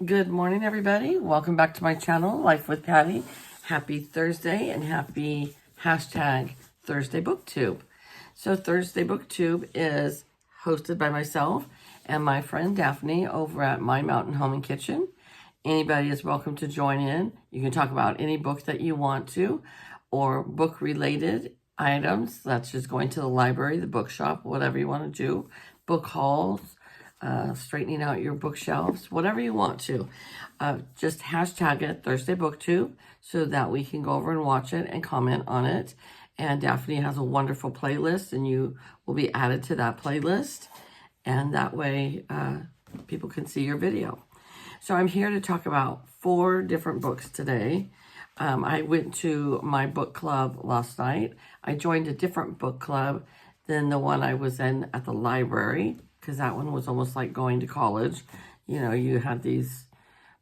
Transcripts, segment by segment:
Good morning, everybody. Welcome back to my channel, Life with Patty. Happy Thursday and happy hashtag Thursday BookTube. So Thursday BookTube is hosted by myself and my friend Daphne over at My Mountain Home and Kitchen. Anybody is welcome to join in. You can talk about any book that you want to or book-related items. That's just going to the library, the bookshop, whatever you want to do. Book hauls, straightening out your bookshelves, whatever you want to. Just hashtag it Thursday BookTube so that we can go over and watch it and comment on it. And Daphne has a wonderful playlist, and you will be added to that playlist. And that way people can see your video. So I'm here to talk about 4 different books today. I went to my book club last night. I joined a different book club than the one I was in at the library, because that one was almost like going to college. You know, you had these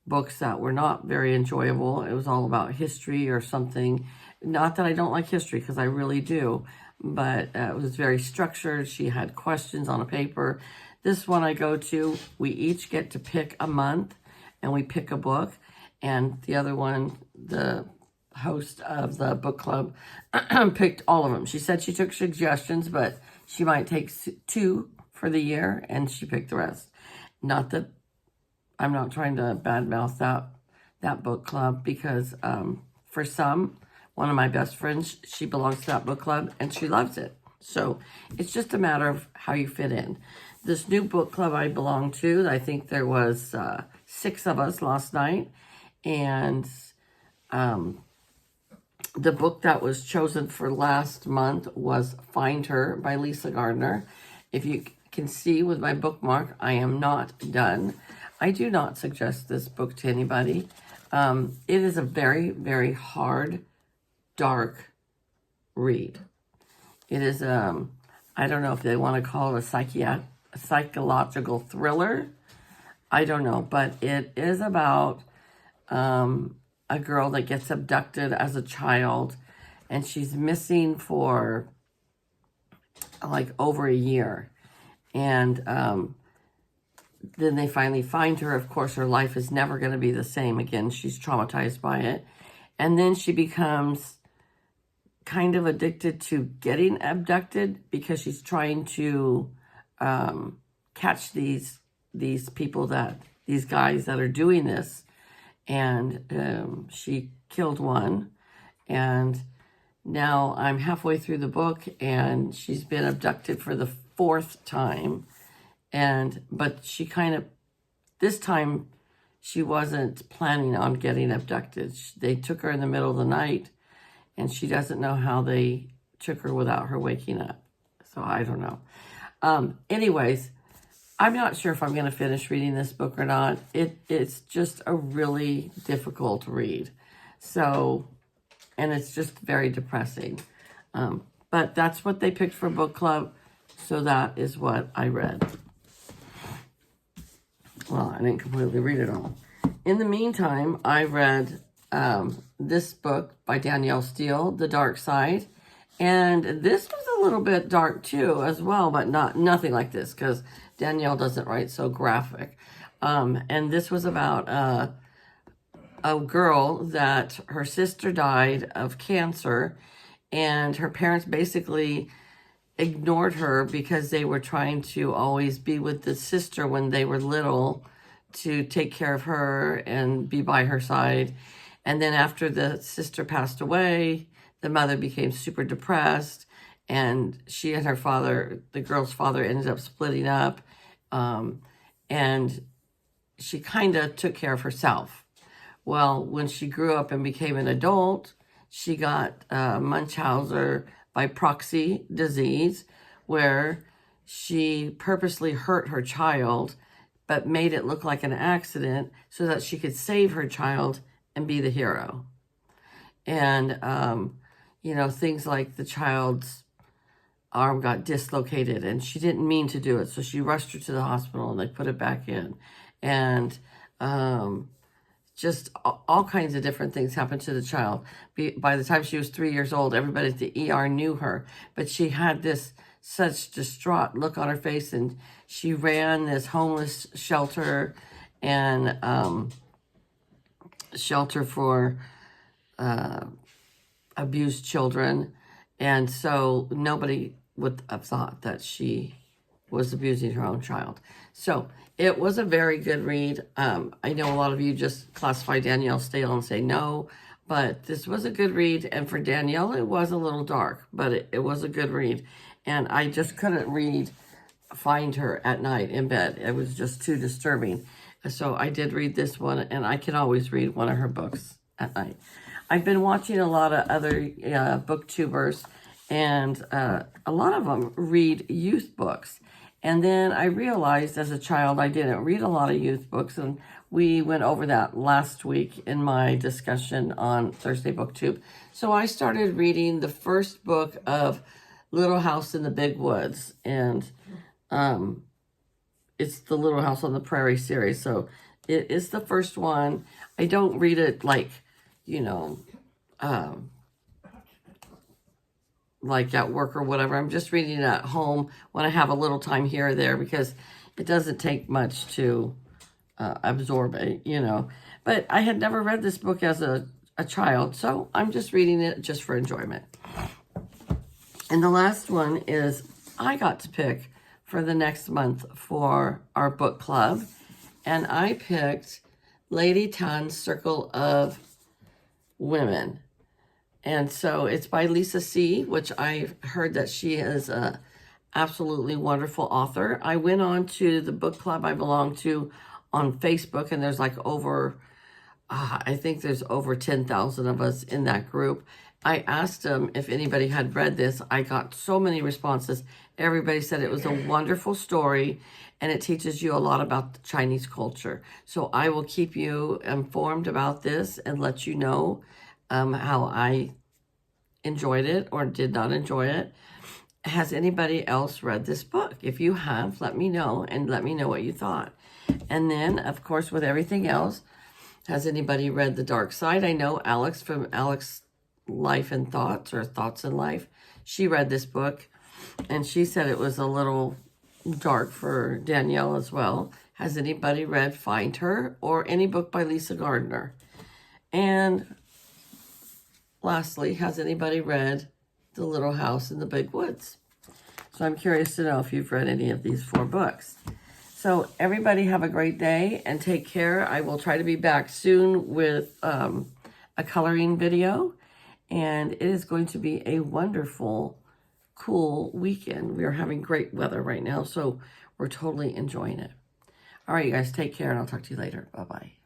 books that were not very enjoyable. It was all about history or something. Not that I don't like history, because I really do, but it was very structured. She had questions on a paper. This one I go to, we each get to pick a month, and we pick a book. And the other one, the host of the book club, picked all of them. She said she took suggestions, but she might take 2 for the year, and she picked the rest. Not that I'm not trying to badmouth that book club, because for one of my best friends, she belongs to that book club, and she loves it. So it's just a matter of how you fit in. This new book club I belong to, I think there was 6 of us last night, and the book that was chosen for last month was Find Her by Lisa Gardner. If you can see with my bookmark, I am not done. I do not suggest this book to anybody. It is a very, very hard, dark read. It is, I don't know if they want to call it a psychological thriller. I don't know, but it is about a girl that gets abducted as a child, and she's missing for like over a year. And then they finally find her. Of course, her life is never going to be the same again. She's traumatized by it. And then she becomes kind of addicted to getting abducted, because she's trying to catch these guys that are doing this. And she killed one. And now I'm halfway through the book, and she's been abducted for the 4th time. But she this time she wasn't planning on getting abducted. They took her in the middle of the night, and she doesn't know how they took her without her waking up. So I don't know. Anyways, I'm not sure if I'm going to finish reading this book or not. It's just a really difficult read. So, and it's just very depressing. But that's what they picked for book club. So that is what I read. Well, I didn't completely read it all. In the meantime, I read this book by Danielle Steele, The Dark Side. And this was a little bit dark too as well, but nothing like this, because Danielle doesn't write so graphic. And this was about a girl that her sister died of cancer, and her parents basically ignored her because they were trying to always be with the sister when they were little, to take care of her and be by her side. And then after the sister passed away, the mother became super depressed, and she and her father, the girl's father, ended up splitting up. And she kind of took care of herself. Well, when she grew up and became an adult, she got Munchausen by proxy disease, where she purposely hurt her child, but made it look like an accident so that she could save her child and be the hero. And, you know, things like the child's arm got dislocated, and she didn't mean to do it. So she rushed her to the hospital, and they put it back in. And just all kinds of different things happened to the child. By the time she was 3 years old, everybody at the ER knew her. But she had this such distraught look on her face, and she ran this homeless shelter and shelter for abused children. And so nobody would have thought that she was abusing her own child. So it was a very good read. I know a lot of you just classify Danielle stale and say no, but this was a good read. And for Danielle, it was a little dark, but it was a good read. And I just couldn't find her at night in bed. It was just too disturbing. So I did read this one, and I can always read one of her books at night. I've been watching a lot of other booktubers, and a lot of them read youth books. And then I realized as a child I didn't read a lot of youth books, and we went over that last week in my discussion on Thursday BookTube. So I started reading the first book of Little House in the Big Woods, and it's the Little House on the Prairie series. So it is the first one. I don't read it like, you know, like at work or whatever. I'm just reading it at home when I have a little time here or there, because it doesn't take much to absorb it, you know. But I had never read this book as a child, so I'm just reading it just for enjoyment. And the last one is I got to pick for the next month for our book club. And I picked Lady Tan's Circle of Women. And so it's by Lisa See, which I've heard that she is a absolutely wonderful author. I went on to the book club I belong to on Facebook, and there's like over, I think there's over 10,000 of us in that group. I asked them if anybody had read this. I got so many responses. Everybody said it was a wonderful story, and it teaches you a lot about the Chinese culture. So I will keep you informed about this and let you know how I enjoyed it or did not enjoy it. Has anybody else read this book? If you have, let me know, and let me know what you thought. And then, of course, with everything else, has anybody read The Dark Side? I know Alex from Alex Life and Thoughts, or Thoughts in Life. She read this book, and she said it was a little dark for Danielle as well. Has anybody read Find Her, or any book by Lisa Gardner? And lastly, has anybody read The Little House in the Big Woods? So I'm curious to know if you've read any of these 4 books. So everybody have a great day and take care. I will try to be back soon with a coloring video. And it is going to be a wonderful, cool weekend. We are having great weather right now, so we're totally enjoying it. All right, you guys, take care, and I'll talk to you later. Bye-bye.